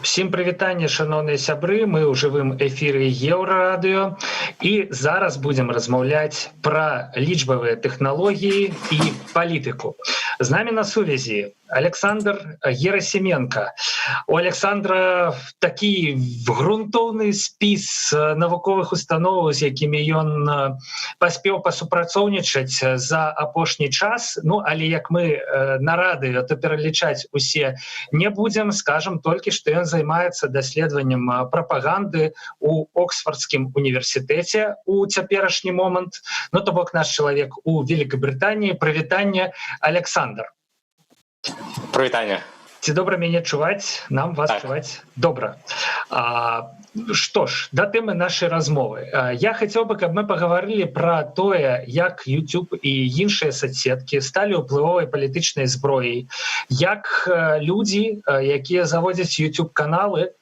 Всім прывітанне, шаноўныя сябры, мы ў жывым эфіры Еўрарадыё і зараз будзем размаўляць пра лічбавыя тэхналогіі і палітыку. З намі на сувязі Александр Герасименко. У Александра такі грунтоўны спіс навуковых установаў, з якімі ён паспеў пасупрацоўнічаць за апошні час. Ну, але як мы на радыё, то пералічаць усе не будзем, скажам толькі, што ён займаецца даследаваннем прапаганды ў Оксфордскім універсітэце у цяперашні момант. Ну, то бок наш чалавек у Великабрытаніі. Прывітанне, Александр. Прывітанне. Ці добра мяне чуваць? Нам вас чуваць добра. Што ж, да тэмы нашай размовы. Я хацеў бы, каб мы пагаварылі пра тое, як YouTube і іншыя соцсеткі сталі ўплывовай палітычнай зброяй, як людзі, якія заводзяць YouTube-каналы,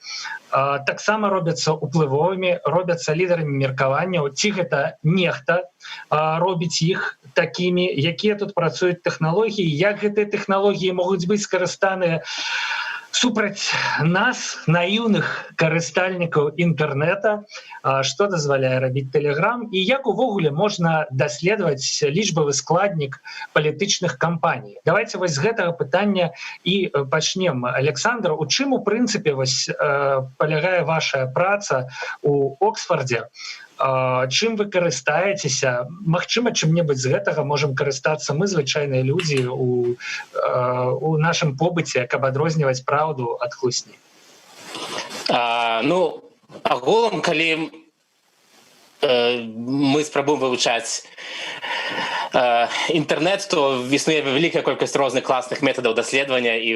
таксама робяцца ўплывовымі, робяцца лідарамі меркаванняў, ці гэта нехта робіць іх такімі, якія тут працуюць тэхналогіі, як гэтыя тэхналогіі могуць быць скарыстаныя супраць нас, наіўных карыстальнікаў інтэрнэта, што дазваляе рабіць Telegram, і як увогуле можна даследаваць лічбавы складнік палітычных кампаній. Давайте вось з гэтага пытання і пачнем. Александр, у чым у прынцыпе вось палягае ваша праца у Оксфордзе? Чым вы карыстаецеся? Магчыма, чым-небудзь з гэтага можам карыстацца мы, звычайныя людзі, у нашым побыце, каб адрозніваць праўду ад хлусні? Ну, агулам, калі мы спрабуем вывучаць інтэрнэт, то існуе вялікая колькасць розных класных метадаў даследавання і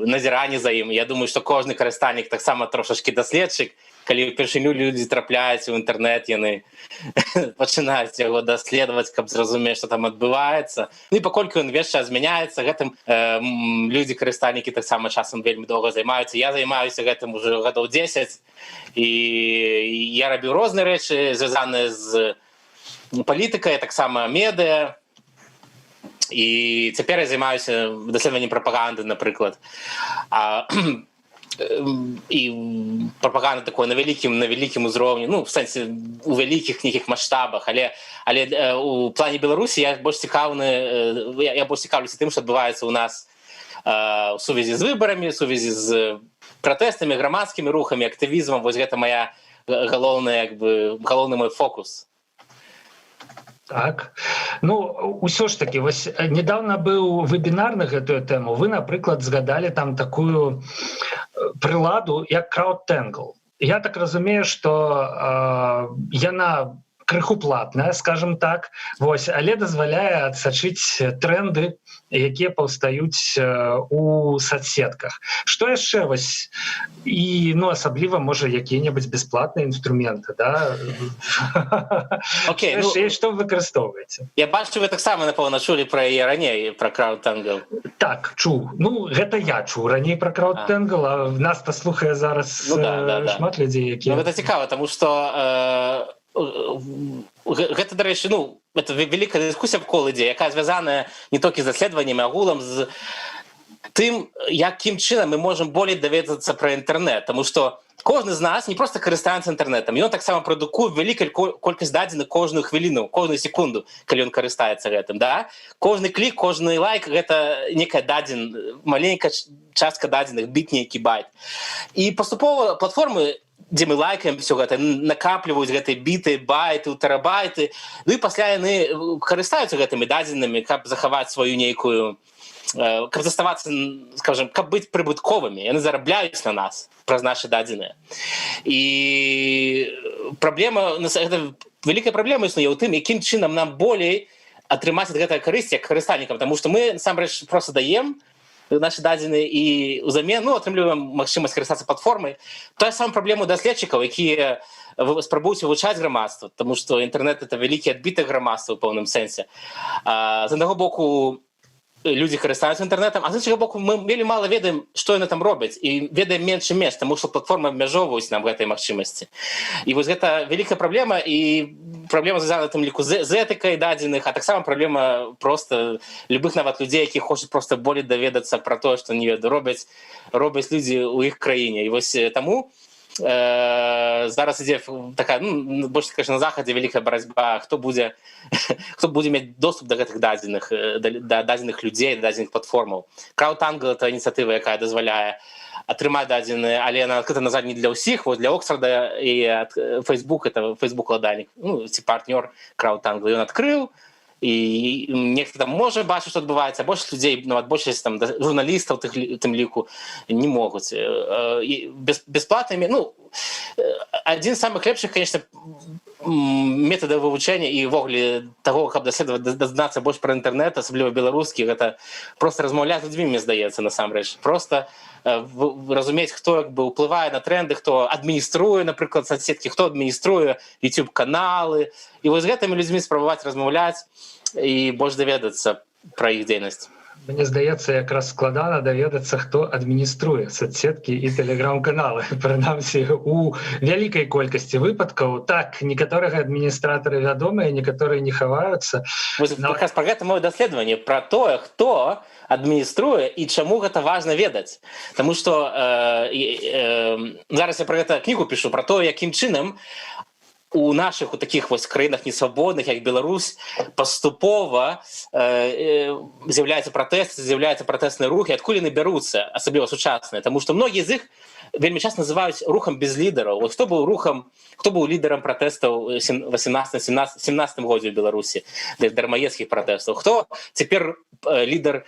назірання за ім. Я думаю, што кожны карыстальнік таксама трошачкі даследчык. Калі ўпершыню людзі трапляюць у інтэрнэт, яны пачынаюць яго даследаваць, каб зразумець, што там адбываецца. Ну і паколькі ён увесь час змяняецца, гэтым людзі, карыстальнікі таксама часам вельмі доўга займаюцца. Я займаюся гэтым ужо гадоў 10, і я рабіў розныя рэчы, звязаныя з палітыкай, таксама медыа. І цяпер я займаюся даследаваннем прапаганды, напрыклад. І прапаганда такой на вялікім узроўні, ну, в сэнсе, у вялікіх нейкіх маштабах, але у плане Беларусі я больш цікаўлюся тым, што адбываецца ў нас у сувязі з выбарамі, у сувязі з пратэстамі, грамадскімі рухамі, актывізмам. Вось гэта галоўны мой фокус. Так. Ну, усё ж такі, вось недавно быў вебінар на гэтую тэму. Вы, напрыклад, згадалі там такую прыладу, як CrowdTangle. Я так разумею, што яна крыху платная, скажем так, вось, але дазваляе адсачыць тренды, якія паўстаюць у соцсетках. Што яшчэ вось, і, ну, асабліва, можа, якія-небудзь бясплатныя інструменты, да? Окей, ну, што вы выкарыстоўваеце? Я бачу, вы таксама, напэўна, чулі пра яе раней, пра CrowdTangle. Так, чуў. Ну, гэта я чуў раней пра CrowdTangle, а нас-то слухае зараз шмат людзей, якія... Ну, гэта цікава, таму што гэта, дарэчы, ну, это вялікая дыскусія вакол ідзе, якая звязаная не толькі з даследаваннямі, агулам з тым, якім чынам мы можам болей даведацца пра інтэрнэт. Таму што кожны з нас не проста карыстаецца інтэрнэтам, ён таксама прадукуе вялікую колькасць дадзеных кожную хвіліну, кожную секунду, калі ён карыстаецца гэтым, да? Кожны клік, кожны лайк — гэта некая маленькая частка дадзеных, біт нейкі байт. І паступова платформы, дзе мы лайкаем все гэта, накапліваюць гэтыя біты, байты, тэрабайты, ну і пасля яны карыстаюцца гэтымі дадзенымі, каб захаваць сваю нейкую, каб заставацца, скажем, каб быць прыбытковымі. Яны зарабляюць на нас праз нашы дадзеныя. І праблема, гэта вялікая праблема існуе ў тым, якім чынам нам болей атрымаць ад гэтага карысці як карыстальнікам, таму што мы насамрэч проста даем наши дадзеныя і ўзамен, ну, атрымліваем магчымасць карыстацца платформай. Тая самая праблема даследчыкаў, якія спрабуюць вывучаць грамадства, таму што інтэрнэт — это вялікі адбітак грамадства ў пэўным сэнсе. З аднаго боку, людзі карыстаюцца інтэрнэтам, а з іншага боку мы вельмі мала ведаем, што яны там робяць, і ведаем менш і менш, таму што платформы абмяжоўваюць нам гэтай магчымасці. І вось гэта вялікая праблема, і праблема звязана тым ліку з этыкай дадзеных, а таксама праблема проста любых нават людзей, які хочуць проста болей даведацца пра тое, што не ведаю, робяць людзі ў іх краіне. І вось таму зараз ідзе такая, больш, конечно, на захадзе вялікая барацьба, хто будзе мець доступ да гэтых дадзеных, да дадзеных людзей, да дадзеных платформаў. CrowdTangle — это ініцыятыва, якая дазваляе атрымаць дадзеныя, але яна адкрыта назад не для ўсіх. Вот для Оксфорда і Facebook — это Facebook-ладальнік, ці партнёр CrowdTangle, ён адкрыў, і нехта там можа бачыць, што адбываецца, а большасць людзей, нават большасць там журналістаў тым ліку не могуць. Бясплатнымі, адзін з самых лепшых, конечно, метадаў вывучэння і ўвогуле таго, каб дазнацца больш пра інтэрнэт, асабліва беларускі, гэта проста размаўляць з людзьмі, мне здаецца, насамрэч. Проста разумець, хто як бы ўплывае на тренды, хто адмініструе, напрыклад, соцсеткі, хто адмініструе YouTube-каналы. І вось з гэтымі людзьмі спрабаваць размаўляць і больш даведацца пра іх дзейнасць. Мне здаецца, якраз складана даведацца, хто адмініструе соцсеткі і тэлеграм-каналы. Прынамсі, у вялікай колькасці выпадкаў. Так, некаторыя адміністратары вядомыя, некаторыя не хаваюцца. Вось якраз пра гэта маё даследаванне, пра тое, хто адмініструе і чаму гэта важна ведаць. Таму што зараз я пра гэта кнігу пішу, пра тое, якім чынам у наших у таких вось краінах несвабодных, як Беларусь, паступова з'яўляюцца пратэсныя рухі, адкуль яны бяруцца, асабліва сучасныя, таму што многія з іх вельмі часта называюць рухам без лідараў. Вот хто быў лідарам пратэстаў у 18-17 годзе ў Беларусі, дармаедскіх пратэстаў? Хто цяпер лідар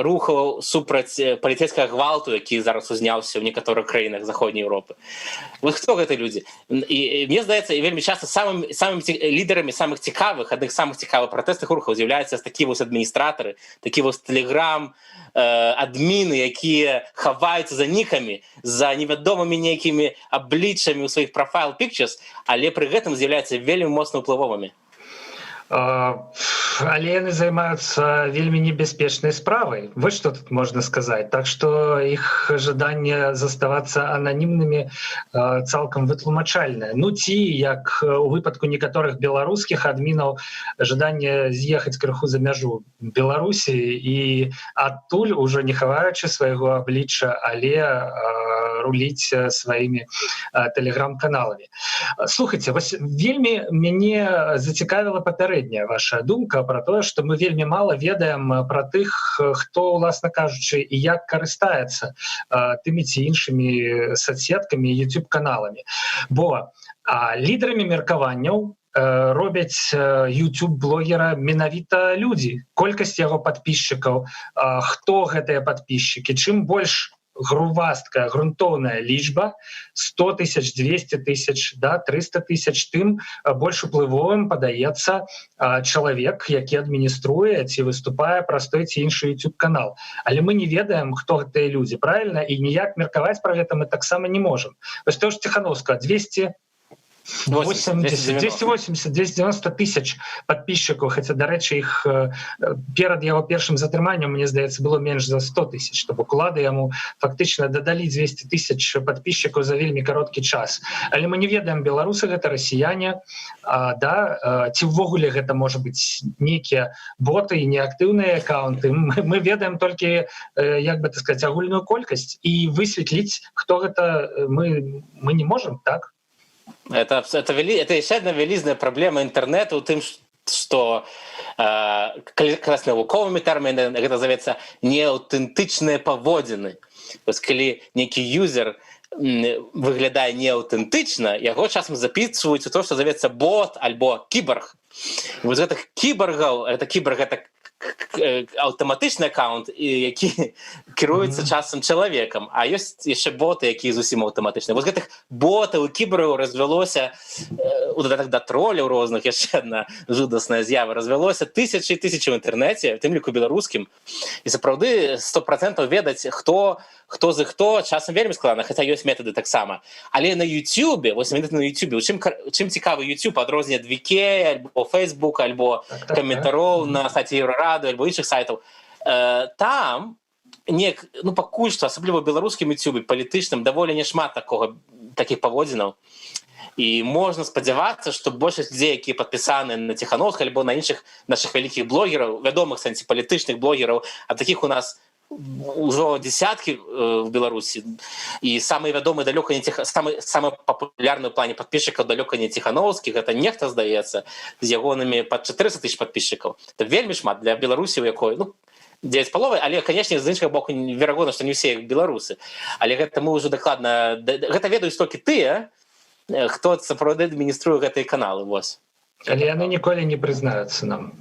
рухаў супраць паліцейскага гвалту, які зараз узняўся ў некаторых краінах Заходняй Еўропы? Вот хто гэта людзі? І мне здаецца, і вельмі часта самымі лідарамі самых цікавых, адных з самых цікавых пратэстных рухаў з'яўляюцца такі вось адміністратары, такі вось тэлеграм адміны, якія хаваюцца за нікамі, за невядомымі нейкімі абліччамі ў сваіх профайл pictures, але пры гэтым з'яўляюцца вельмі моцна ўплывовымі. Але яны займаюцца вельмі небяспечнай справай. Вось што тут можна сказаць. Так што іх жаданне заставацца ананімнымі цалкам вытлумачальнае. Ці, як у выпадку некаторых беларускіх адмінаў, жаданне з'ехаць крыху за мяжу Беларусі і адтуль, ужо не хаваючы свайго аблічча, але руліць сваімі тэлеграм-каналамі. Слухайце, вось вельмі мяне зацікавіла папярэдняя ваша думка пра тое, што мы вельмі мала ведаем пра тых, хто, уласна кажучы, і як карыстаецца тымі ці іншымі соцсеткамі і YouTube-каналамі. Бо лідарамі меркаванняў робяць YouTube-блогера менавіта людзі. Колькасць яго падпісчыкаў, хто гэтыя падпісчыкі, чым больш грувасткая, грунтоўная лічба, 100 тысяч, 200 тысяч, 300 тысяч, тым больш уплывовым падаецца чалавек, які адмініструе ці выступае праз той ці іншы YouTube-канал. Але мы не ведаем, хто гэтыя людзі, правільна? І ніяк меркаваць пра гэта мы таксама не можам. Вось то ж Ціхановскага, 280-290 тысяч подписчиков, хотя, до речі, іх перад яго першым затрыманнем, мне здаецца, было менш за 100 тысяч, то бок улады яму фактычна дадалі 200 тысяч подписчиков за вельмі кароткі час. Але мы не ведаем, беларусы гэта, расіяне, ці ўвогуле гэта можа быць нейкія боты і неактыўныя аккаунты. Мы ведаем толькі, як бы так сказаць, агульную колькасць, і высветліць, хто гэта, мы не можам, так? Это еще одна вялізная праблема інтэрнэту ў тым, што калі навуковымі тэрмінамі гэта завецца неаўтэнтычныя паводзіны. Вось калі нейкі юзер выглядае неаўтэнтычна, яго часам запісваюць у то, што завецца бот альбо кіборг. Вось гэтых кіборгаў, кіборг — это аўтаматычны аккаунт, які кіруецца часам чалавекам, а ёсць яшчэ боты, якія зусім аўтаматычныя. Вось гэтых ботаў і кіборгаў развялося у дадатак да троляў розных яшчэ адна жудасная з'ява развялося, тысячы і тысячы ў інтэрнэце, у тым ліку беларускім, і сапраўды 100% ведаць хто за хто часам вельмі складана, хаця ёсць метады таксама. Але на YouTube, вось на YouTube, чым цікавы YouTube адрозненне ад VK альбо Facebook альбо каментароў на сайце Еўрарады альбо іншых сайтаў, там пакуль што, асабліва ў беларускім YouTube палітычным, даволі няшмат такіх паводзінаў. І можна спадзявацца, што большасць людзей, якія падпісаны на Ціхановскага альбо на іншых нашых вялікіх блогераў, вядомых сэнсе палітычных блогераў, а такіх у нас ужо десяткі в Беларусі, і самы вядомы далёка не самы папулярны ў плане падписчикаў далёка не Ціхановскі, гэта нехта, здаецца, з ягонымі пад 400 000 падписчикаў. Это вельмі шмат для Беларусі, у якой 9,5, але, канешне, з іншага боку, верагодна, што не ўсе беларусы. Але гэта мы ўжо дакладна... Гэта ведаюць толькі тыя, хто сапраўды адмініструе гэтыя каналы, вось. Але яны ніколі не прызнаюцца нам.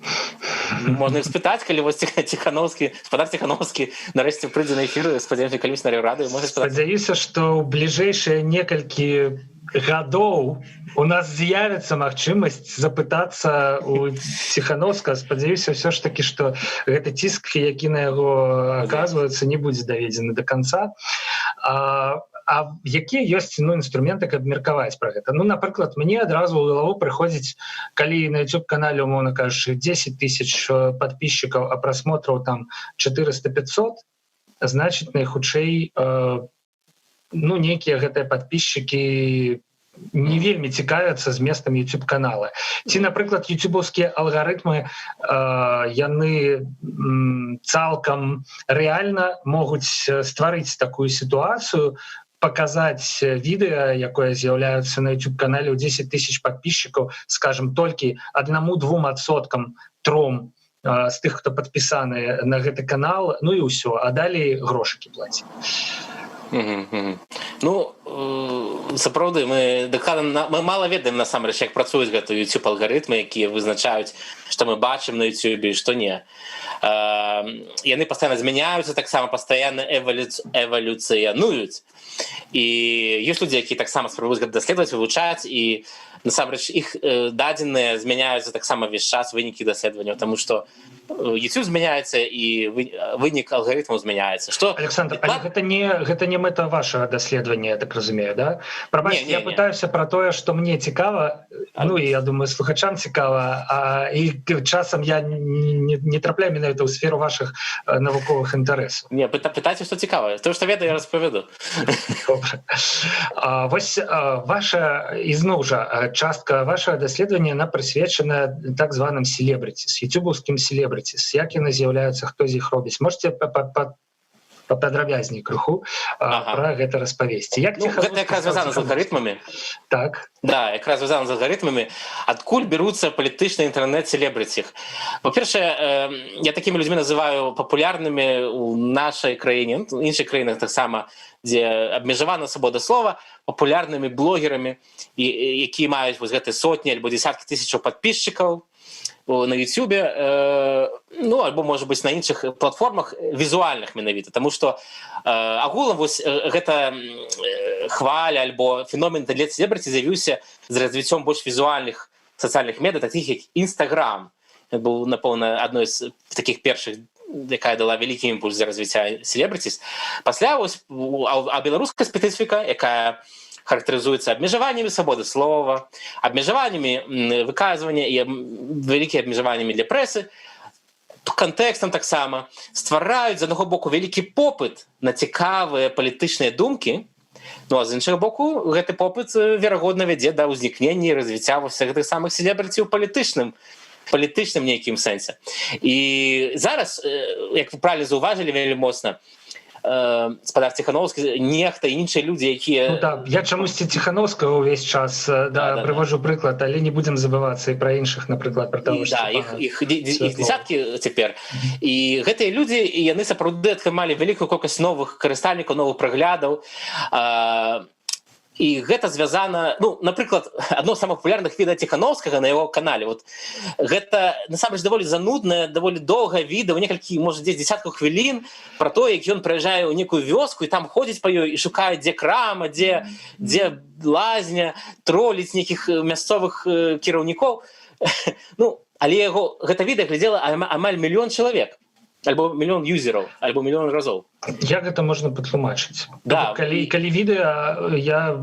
Можна іх спытаць, калі вось спадар Ціхановскі нарэшце прыйдзе на эфір, спадзяюся, калісьці на Рады. Спадзяюся, што ў бліжэйшыя некалькі гадоў у нас з'явіцца магчымасць запытацца у Ціхановскага. Спадзяюся ўсё ж такі, што гэты ціск, які на яго аказваецца, не будзе даведзены да канца. А якія ёсць інструменты, каб меркаваць пра гэта? Напрыклад, мне адразу ў галаву прыходзіць, калі на YouTube-канале, умоўна кажучы, 10 000 падписчикаў, а прасмотраў там 400-500, значыць, найхутчэй нейкія гэтыя падписчики не вельмі цікавяцца зместам YouTube-канала. Ці, напрыклад, ютубаўскія алгарытмы, яны цалкам рэальна могуць стварыць такую сітуацыю, показаць відэа, якое з'яўляюцца на YouTube-канале ў 10 000 падписчикаў, скажем, толькі 1-2%, 3% з тых, хто падпісаны на гэты канал, і ўсё, а далей грошыкі плаціць. Сапраўды, мы мала ведаем насамрэч, як працуюць гэта YouTube алгарытмы, якія вызначаюць, што мы бачым на YouTube і што не. Яны пастаянна змяняюцца, таксама пастаянна эвалюцыянуюць. І ёсць людзі, якія таксама спрабуюць гэта даследаваць, вывучаць, і насамрэч іх дадзеныя змяняюцца таксама ўвесь час, вынікі даследаванняў, таму што YouTube змяняецца і вынік алгарытмаў змяняецца. Александр, але гэта не мэта вашага даследавання, я так разумею, да? Прабачце, я пытаюся пра тое, што мне цікава, і я думаю, слухачам цікава, і часам я не трапляю менавіта ў сферу вашых навуковых інтарэсаў. Не, пытайце, што цікава. То, што ведаю, я распавяду. Добра. Вось ваша, ізноў жа, частка вашага даследавання, яна прысвечана так званым селебрытіс, ютубаўскім селебрытіс. Як яны з'яўляюцца, хто з іх робіць? Можете падрабязней крыху пра гэта распавесці? Гэта якраз звязана з алгарытмамі. Так. Да, якраз звязана з алгарытмамі. Адкуль беруцца палітычныя інтэрнэт-селебрыці? Па-першае, я такімі людзьмі называю папулярнымі ў нашай краіне, у іншых краінах таксама, дзе абмежавана свабода слова, папулярнымі блогерамі, якія маюць вось гэты сотні альбо десяткі тысячаў падписчикаў на YouTube, альбо, можа быць, на іншых платформах візуальных менавіта, таму што агулам вось гэта хваля альбо феномен селебрыці з'явіўся з развіццём больш візуальных сацыяльных медый, такіх як Instagram. Гэта быў, напэўна, адной з такіх першых, якая дала вялікі імпульс для развіцця селебрыціс. Пасля вось беларуская спецыфіка, якая характарызуецца абмежаваннямі свабоды слова, абмежаваннямі выказвання і вялікімі абмежаваннямі для прэсы, кантэкстам таксама, ствараюць з аднаго боку вялікі попыт на цікавыя палітычныя думкі, а з іншага боку гэты попыт верагодна вядзе да ўзнікнення і развіцця гэтых самых селебрыці ў палітычным нейкім сэнсе. І зараз, як вы правільна заўважылі вельмі моцна, спадар Ціхановскі, нехта і іншыя людзі, якія... Я чамусьці Ціхановскага ўвесь час прывожу прыклад, але не будзем забывацца і пра іншых, напрыклад, пра таго, што... Іх дзесяткі цяпер. І гэтыя людзі, яны сапраўды атрымалі вялікую колькасць новых карыстальнікаў, новых праглядаў. і гэта звязана, ну, напрыклад, адно з самых папулярных відэа Ціхановскага на яго канале, вот гэта насамрэч даволі зануднае, даволі доўгае відэа, некалькі, можа, дзесяткаў хвілін пра тое, як ён прыязджае ў некую вёску і там ходзіць па ёй і шукае, дзе крама, дзе лазня, троліць нейкіх мясцовых кіраўнікоў. Ну, але яго гэта відэа глядзела амаль 1 мільён чалавек, альбо 1 мільён юзераў, альбо 1 мільён разоў. Як гэта можна патлумачыць? Да. Калі відэа,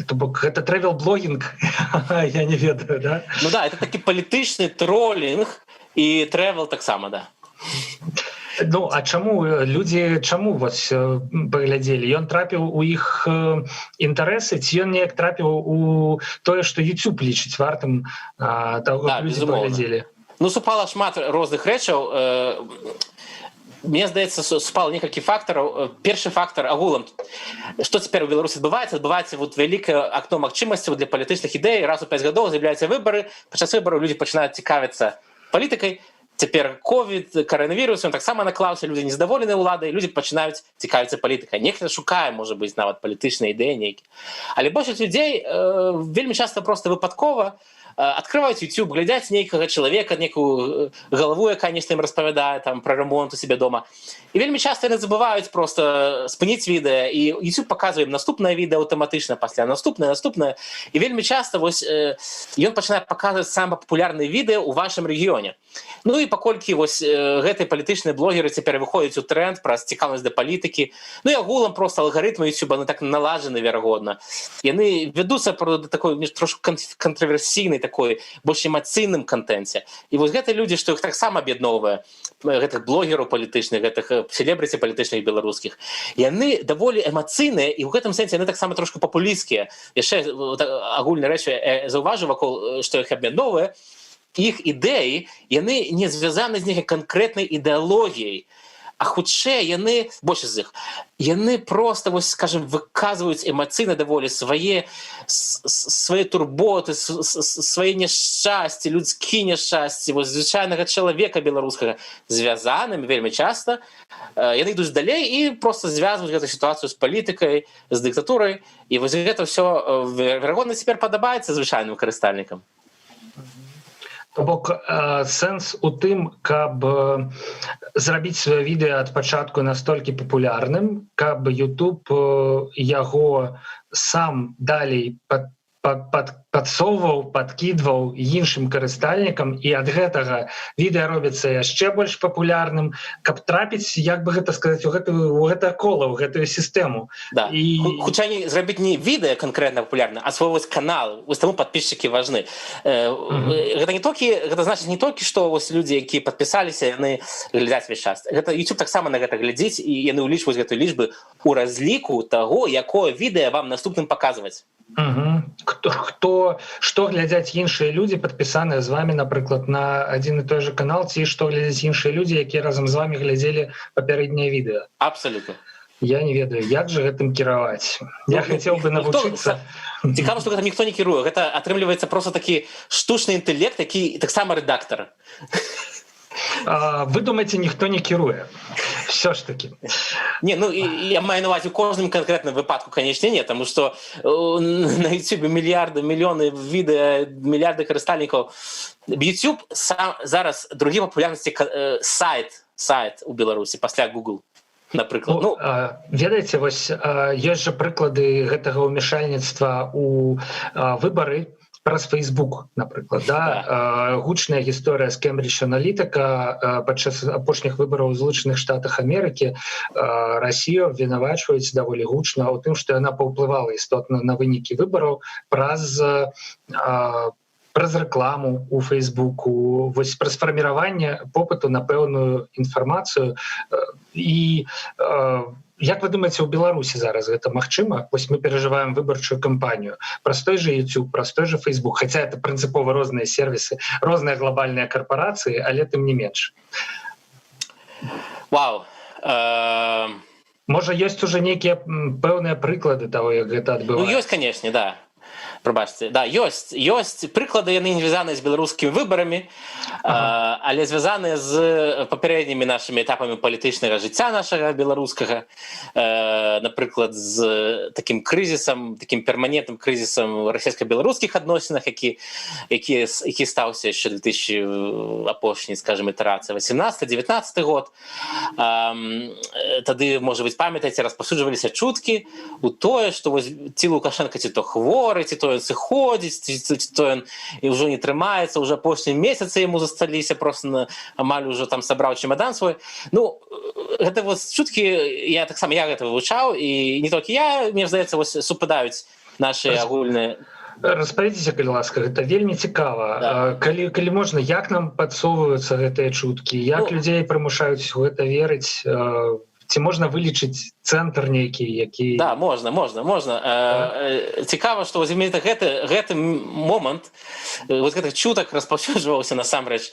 то бок гэта трэвел-блогінг, я не ведаю, да? Ну да, это такі палітычны тролінг і трэвел таксама, да. Ну, а чаму людзі вось паглядзелі? Ён трапіў у іх інтарэсы, ці ён неяк трапіў у тое, што YouTube лічыць вартым таго, каб людзі паглядзелі? Ну, супала шмат розных рэчаў. Мне здаецца, супала некалькі фактараў. Першы фактар агулам. Што цяпер у Беларусі адбываецца? Адбываецца вот вялікае акно магчымасцяў для палітычных ідэй. Раз у 5 гадоў з'яўляюцца выбары. Падчас выбараў людзі пачынаюць цікавіцца палітыкай. Цяпер ковід, каранавірус, ён таксама наклаўся, людзі незадаволеныя ўладай, людзі пачынаюць цікавіцца палітыкай. Нехта шукае, можа быць, нават палітычныя ідэі нейкія. Але большасць людзей вельмі часта проста выпадкова открываюць YouTube, глядяць нейкага чалавека, некую галаву, якая нешта ім распавядае там пра рамонт у себе дома. І вельмі часта яны забываюць проста спыніць відэа, і YouTube паказвае ім наступнае відэа аўтаматычна, пасля наступнае. І вельмі часта вось ён пачынае паказваць самыя папулярныя відэа ў вашым рэгіёне. Ну і паколькі вось гэтыя палітычныя блогеры цяпер выходзяць у тренд праз цікаўнасць да палітыкі, ну і агулам проста алгарытмы YouTube, яны так налажаны, верагодна. Яны вядуцца пра такой трошку кантраверсійнай, такой больш эмацыйным кантэнце. І вось гэтыя людзі, што іх таксама аб'ядноўвае, гэтых блогераў палітычных, гэтых селебрыці палітычных беларускіх, яны даволі эмацыйныя, і ў гэтым сэнсе яны таксама трошку папулісцкія. Яшчэ агульныя рэчы заўважу вакол, што іх аб'ядноўвае, іх ідэі, яны не звязаны з нейкай канкрэтнай ідэалогіяй, а хутчэй яны, большасць з іх, яны проста, вось, скажем, выказваюць эмацыйна даволі свае турботы, свае няшчасці, людскія няшчасці, вось звычайнага чалавека беларускага, звязанымі вельмі часта. Яны ідуць далей і проста звязваюць гэту сітуацыю з палітыкай, з дыктатурай, і вось гэта ўсё, верагодна, цяпер падабаецца звычайным карыстальнікам. То бок сэнс у тым, каб зрабіць сваё відэа ад пачатку настолькі папулярным, каб YouTube яго сам далей падсоўваў, падкідваў іншым карыстальнікам, і ад гэтага відэа робіцца яшчэ больш папулярным, каб трапіць, як бы гэта сказаць, у гэта кола, у гэтую сістэму. Да. Хутчэй зрабіць не відэа канкрэтна папулярна, а свой вось канал, вось таму падпісчыкі важны. Гэта значыць не толькі, што вось людзі, якія падпісаліся, яны глядзяць весь час. Гэта YouTube таксама на гэта глядзіць, і яны ўлічваюць гэтую лічбы ў разліку таго, якое відэа вам наступным паказваць. Што глядзяць іншыя людзі, падпісаныя з вами, напрыклад, на адзін і той же канал, ці што глядзяць іншыя людзі, якія разам з вами глядзелі папярэдняе відэа? Абсалютна. Я не ведаю, як жа гэтым кіраваць. Я хацеў бы навучыцца. Цікава, што гэтым ніхто не кіруе. Гэта атрымліваецца проста такі штучны інтэлект, які таксама рэдактар. Вы думаеце, ніхто не кіруе? Все ж таки. Не, ну я маю на увазі у кожным канкрэтным выпадку, канечне, не, таму што на YouTube мільярды, мільёны відэа, мільярды карыстальнікаў. YouTube зараз другі папулярнасці сайт у Беларусі пасля Google, напрыклад. Ну, ведаеце, вось ёсць жа прыклады гэтага ўмешальніцтва ў выбары праз Facebook, напрыклад, да? Гучная гісторыя з Cambridge Analytica падчас апошніх выбараў у Злучаных Штатах Амерыкі. Расію абвінавачваюць даволі гучна ў тым, што яна паўплывала істотна на вынікі выбараў праз рэкламу у Фейсбуку, вось праз фарміраванне попыту на пэўную інфармацыю. І як вы думаеце, у Беларусі зараз гэта магчыма? Вось мы перажываем выбарчую кампанію праз той же YouTube, праз той же Facebook, хаця это прынцыпова розныя сервісы, розныя глобальныя карпорацыі, але тым не менш. Вау. Можа, ёсць уже нейкія пэўныя прыклады таго, як гэта адбываецца? Ну, ёсць, канешне, да. Прабачце, да, ёсць прыклады, яны не звязаныя з беларускімі выбарамі, але звязаныя з папярэднімі нашымі этапамі палітычнага жыцця нашага беларускага, напрыклад, з такім крызісам, такім перманентным крызісам расійска-беларускіх адносінах, які стаўся яшчэ 2000 апошняй, скажем, ітэрацыя 18-19 год. Тады, можа быць, памятаеце, распаўсюджваліся чуткі у тое, што ці Лукашенко ці то хворы, ці то ён сыходзіць, ці то ён і ўжо не трымаецца, ўжо апошнія месяцы яму засталіся, просто амаль ужо там сабраў чемадан свой. Ну, гэта вот чуткі, я гэта вывучаў, і не толькі я, мне здаецца, супадаюць нашы агульныя. Распавядзіце, калі ласка, гэта вельмі цікава. Калі можна, як нам падсоўваюцца гэтыя чуткі, як людзей прымушаюць у гэта верыць, ці можна вылічыць цэнтр нейкі, які... Да, можна. Цікава, што менавіта гэты момант гэтых чутак распаўсюджваўся насамрэч.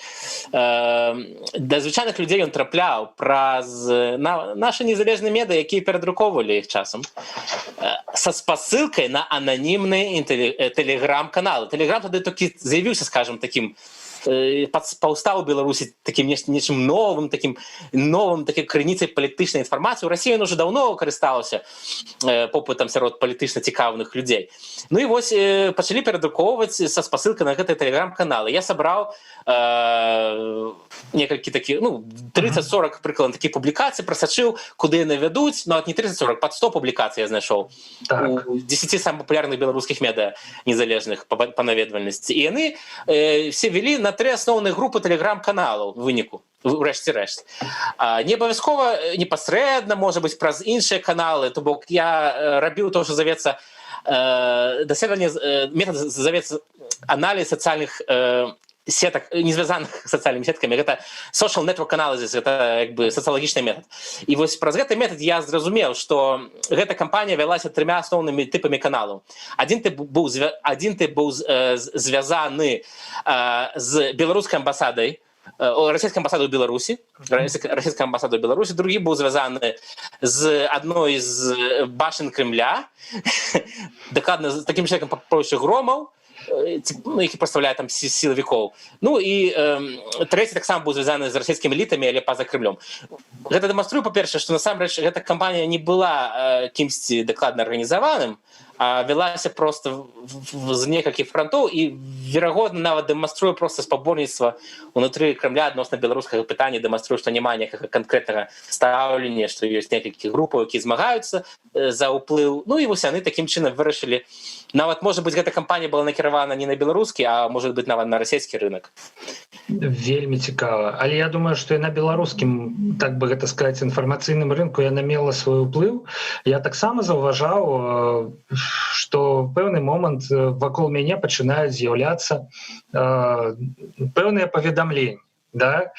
Да звычайных людзей ён трапляў праз нашы незалежныя медыа, якія перадрукоўвалі іх часам, са спасылкай на ананімныя тэлеграм-каналы. Тэлеграм тады толькі з'явіўся, скажем, такім паўстаў у Беларусі такім нечым новым, такім крыніцай палітычнай інфармацыі. У Расіі ён уже даўно карыстаўся попытам сярод палітычна цікавых людзей. Ну і вось пачалі перадрукоўваць са спасылкай на гэтыя тэлеграм-каналы. Я сабраў некалькі такіх, 30-40 прыкладна такіх публікацый, прасачыў, куды яны вядуць, нават не 30-40, пад 100 публікацый я знайшоў у 10 самых папулярных беларускіх медыа незалежных па наведвальнасці. І яны все вялі на 3 асноўныя групы тэлеграм-каналаў у выніку, урэшце рэшт. Не абавязкова непасрэдна, можа быць, праз іншыя каналы, то бок я рабіў то, што завецца метад завецца аналіз сацыяльных сетак, не звязаных сацыяльнымі сеткамі, гэта social network analysis, гэта як бы сацыялагічны метад. І вось праз гэты метад я зразумеў, што гэта кампанія вялася 3 асноўнымі тыпамі каналаў. Адзін тып быў звязаны з беларускай амбасадай, расійскай амбасадай ў Беларусі, другі быў звязаны з адной з башен Кремля, дакладна з такім чалавекам па прозвішчу Громаў, які прадстаўляе там сілавікоў. Ну і трэці таксама быў звязаны з расійскімі элітамі, але па-за Кремлём. Гэта дэманструе, па-першае, што насамрэч гэта кампанія не была кімсьці дакладна арганізаваным, а вялася просто з некалькіх фронтоў і, верагодна, нават дэманструе просто спаборніцтва ўнутры Кремля адносна беларускага пытання, дэманструе, што няма некага канкрэтнага стаўлення, што ёсць некалькі групаў, якія змагаюцца за ўплыў. Ну і вось яны такім чынам вырашылі, нават, можа быць, гэта кампанія была накіравана не на беларускі, а можа быць, нават на расійскі рынок. Вельмі цікава. Але я думаю, што і на беларускім, так бы гэта сказаць, інфармацыйным рынку яна мела свой уплыў. Я таксама заўважаў, што в пэўны момант вакол мяне пачынаюць з'яўляцца пэўныя паведамленні, да?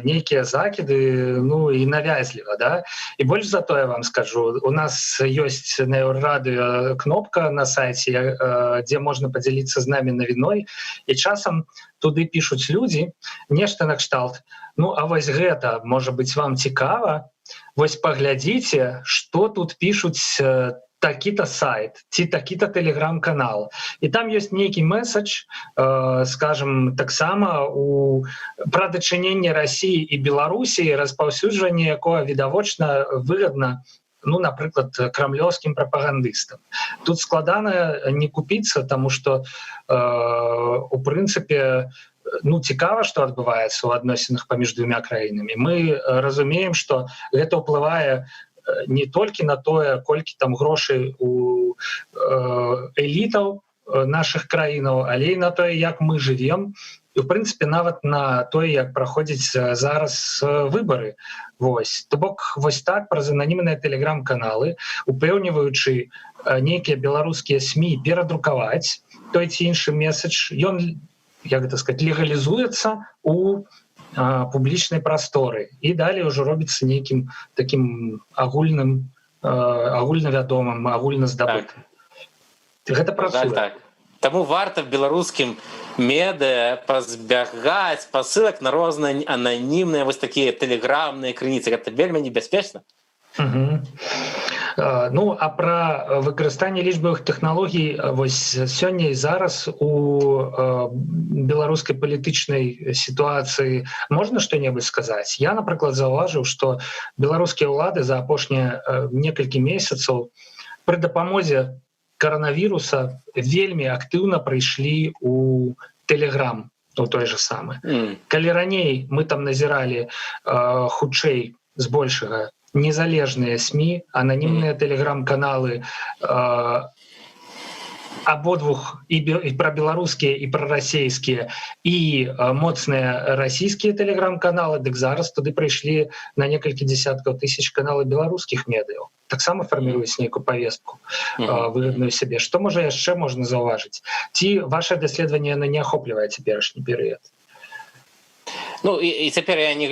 Нейкія закіды, і навязліва, да? І больш за то я вам скажу, у нас ёсць на Еўрарадыё кнопка на сайце, дзе можна падзяліцца з намі навіной, і часам туды пішуць людзі нешта накшталт. А вось гэта, можа быць, вам цікава, вось паглядзіце, што тут пішуць такі-то сайт, ці такі-то тэлеграм-канал. І там ёсць нейкі месадж, скажем, таксама пра дачыненне Расіі і Беларусі, распаўсюджванне якога відавочна выгадна, напрыклад, крамлёўскім прапагандыстам. Тут складана не купіцца, таму што, у прынцыпе, цікава, што адбываецца ў адносінах паміж двума краінамі. Мы разумеем, што гэта ўплывае не толькі на тое, колькі там грошай у элітаў нашых краінаў, але і на тое, як мы жывем, і, в прынцыпе, нават на тое, як праходзяць зараз выбары. То бок, вось так, праз ананімныя тэлеграм-каналы, упэўніваючы нейкія беларускія СМІ перадрукаваць той ці іншы месадж, ён, як гэта сказаць, легалізуецца у публічнай прасторы. І далей ўжо робіцца нейкім такім агульнавядомым, агульназдабытым. Гэта працуе. Так. Таму варта беларускім медыа пазбягаць спасылак на розныя ананімныя вось такія тэлеграмныя крыніцы. Гэта вельмі небяспечна. Ну а пра выкарыстанне лічбавых тэхналогій вось сёння і зараз у беларускай палітычнай сітуацыі можна што-небудзь сказаць? Я, напрыклад, заўважыў, што беларускія ўлады за апошнія некалькі месяцаў пры дапамозе каранавіруса вельмі актыўна прыйшлі у Telegram, у той же самы. Калі раней мы там назіралі хутчэй збольшага незалежныя СМІ, ананімныя тэлеграм-каналы абодвух і прабеларускія і прарасійскія і моцныя расійскія тэлеграм-каналы, дык зараз туды прыйшлі на некалькі дзесяткаў тысяч каналы беларускіх медыяў. Таксама фарміруюць нейкую павестку выгадную сябе. Што можа яшчэ можна заўважыць? Ці ваше даследаванне яно не ахоплівае цяперашні перыяд? Ну і цяпер я не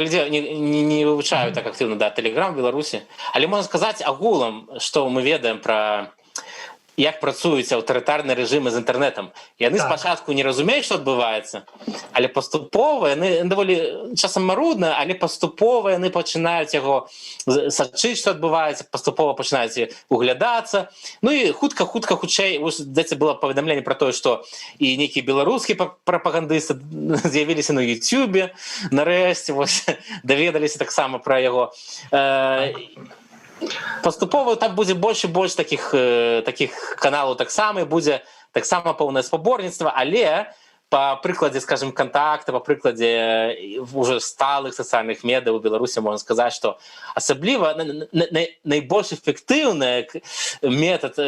вывучаю так актыўна Telegram Беларусі, але можна сказаць агулам, што мы ведаем пра як працуюць аўтарытарныя рэжымы з інтэрнэтам. Яны спачатку не разумеюць, што адбываецца, але паступова яны даволі часам марудна, але паступова яны пачынаюць яго сачыць, што адбываецца, паступова пачынаюць углядацца. Ну і хутчэй здаецца было паведамленне пра тое, што і нейкія беларускія прапагандысты з'явіліся на Ютубе, нарэшце даведаліся таксама пра яго. Паступова там будзе больш і больш такіх каналаў таксама, будзе таксама поўнае спаборніцтва, але па прыкладзе, скажем, контакта, па прыкладзе уже сталых сацыяльных медыяў у Беларусі можна сказаць, што асабліва найбольш эфектыўны метад,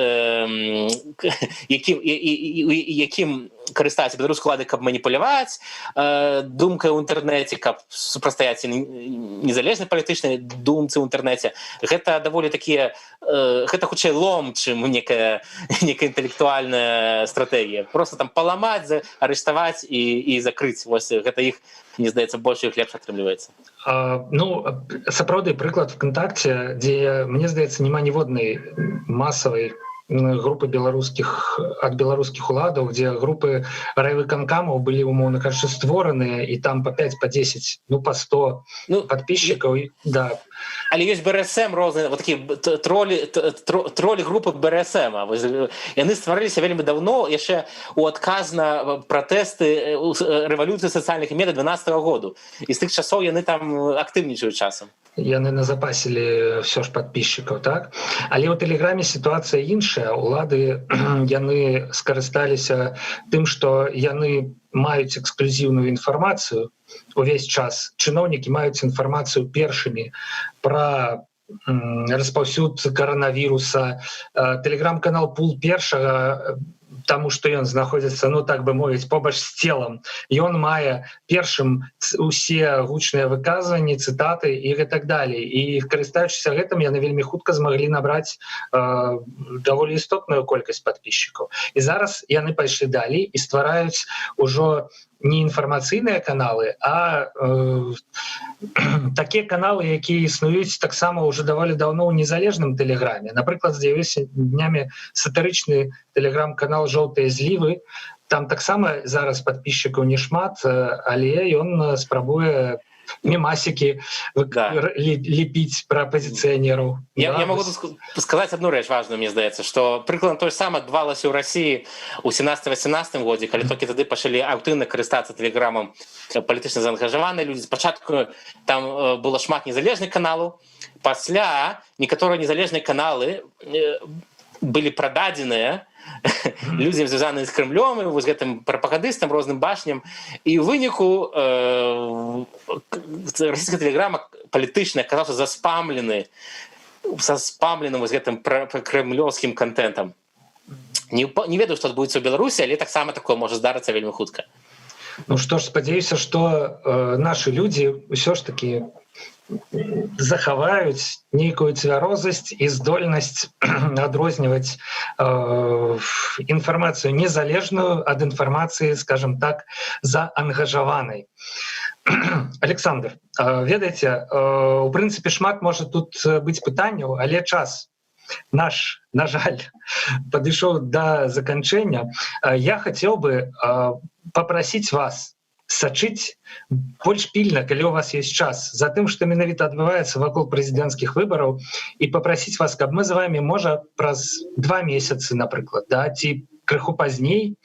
якім карыстаюцца беларускія ўлады, каб маніпуляваць думкай у інтэрнэце, каб супрацьстаяць незалежнай палітычнай думцы ў інтэрнэце, гэта даволі такія, гэта хутчэй лом, чым некая інтэлектуальная стратэгія. Просто там паламаць, арыштаваць і закрыць. Вось гэта іх, мне здаецца, больш іх лепш атрымліваецца. Ну, сапраўды прыклад ВКонтакте, дзе, мне здаецца, няма ніводнай масавай групы ад беларускіх уладаў, дзе групы райвыканкамаў былі, умоўна кажучы, створаныя, і там па 5, па 10, ну па 100 падписчикаў. Да. Але ёсць БРСМ розныя, вот такія тролі групы БРСМ. Яны стварыліся вельмі даўно, яшчэ у адказ на пратэсты рэвалюцыі сацыяльных медыяў 12-го году. І з тых часоў яны там актыўнічаюць часам. Яны назапасілі ўсё ж падписчикаў, так? Але ў Тэлеграме сітуацыя іншая. Улады яны скарысталіся тым, што яны маюць эксклюзіўную інфармацыю увесь час. Чыноўнікі маюць інфармацыю першымі пра распаўсюд каранавіруса. Тэлеграм-канал Пул першага, таму што ён знаходзіцца, ну так бы мовіць, побач з целам. Ён мае першым усе гучныя выказванні, цытаты і гэтак далей. І карыстаючыся гэтым, яны вельмі хутка змаглі набраць даволі істотную колькасць падписчикаў. І зараз яны пайшлі далей і ствараюць ужо не інфармацыйныя каналы, а такія каналы, якія існуюць таксама ўжо даволі даўно ў незалежным Тэлеграме. Напрыклад, з'явіўся днямі сатырычны тэлеграм-канал «Жоўтыя злівы». Там таксама зараз падписчикаў не шмат, але ён спрабуе мемасікі лепіць пра апозіцыянераў. Я могу сказаць одну рэч важную, мне здаецца, што прыкладна тое ж самае адбывалася ў Расіі ў 17-18 годзе, калі толькі тады пачалі актыўна карыстацца тэлеграмам палітычна заангажаваныя людзі. Спачатку там было шмат незалежных каналаў, пасля некаторыя незалежныя каналы былі прададзеныя людзям, звязаныя з Крымлём, і вось гэтым прапагандыстам, розным башням. І ў выніку расійская тэлеграма палітычная аказаўся заспамленым вось гэтым кремлёўскім контентам. Не ведаю, што адбудзецца ў Беларусі, але таксама такое можа здарыцца вельмі хутка. Ну што ж, спадзяюся, што нашы людзі ўсё ж такі захаваюць нейкую цвярозасць і здольнасць адрозніваць інфармацыю незалежную ад інфармацыі, скажем так, заангажаванай. Александр, ведаеце, у прынцыпе шмат можа тут быць пытанняў, але час наш, на жаль, падышоў да заканчэння. Я хацеў бы папрасіць вас сачыць больш пільна, калі у вас есть час, за тым, што менавіта адбываецца вакол прэзідэнцкіх выбараў, і папрасіць вас, каб мы з вами, можа, праз 2 месяцы, напрыклад, да, ці крыху пазней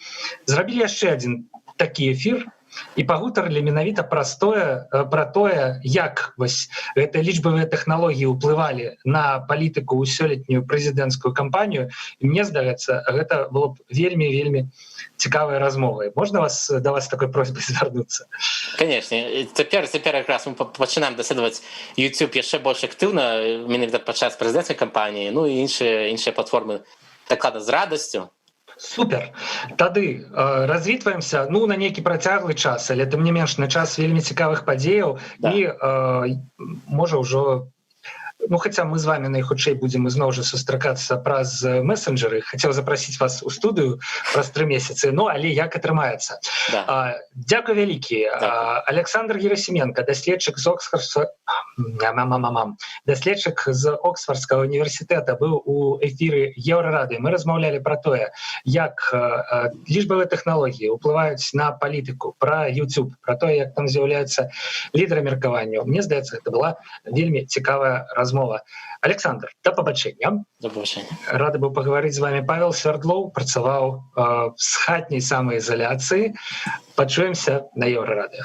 зрабілі яшчэ адзін такі эфір і пагутарылі менавіта пра тое, як вось гэтыя лічбавыя тэхналогіі ўплывалі на палітыку ў сёлетнюю прэзідэнцкую кампанію. І мне здаецца, гэта было б вельмі цікавай размовай. Можна да вас такой просьбай звярнуцца? Канешне, цяпер якраз мы пачынаем даследаваць YouTube яшчэ больш актыўна менавіта падчас прэзідэнцкай кампаніі, ну і іншыя платформы дакладна з радасцю. Супер. Тады развітваемся, ну, на нейкі працяглы час, але тым не менш на час вельмі цікавых падзеяў, да. І можа ўжо, ну, хаця мы з вами найхутчэй будзем ізноў жа сустракацца праз месенджеры, хацеў запрасіць вас у студыю праз 3 месяцы, ну, але як атрымаецца. Да. Дзякуй вялікі. Александр Герасименко, даследчык з Оксфордскага універсітэта, быў у эфіры Еўрарады. Мы размаўлялі пра тое, як лічбавыя тэхналогіі ўплываюць на палітыку, пра YouTube, пра тое, як там з'яўляецца лідар меркаванняў. Мне здаецца, гэта была вельмі цікавая размова. Александр, да пабачэння. Да пабачэння. Рады быў пагаварыць з вами. Павел Свярдлоў працаваў з хатняй самаізаляцыі. Пачуемся на Еўрарадыё.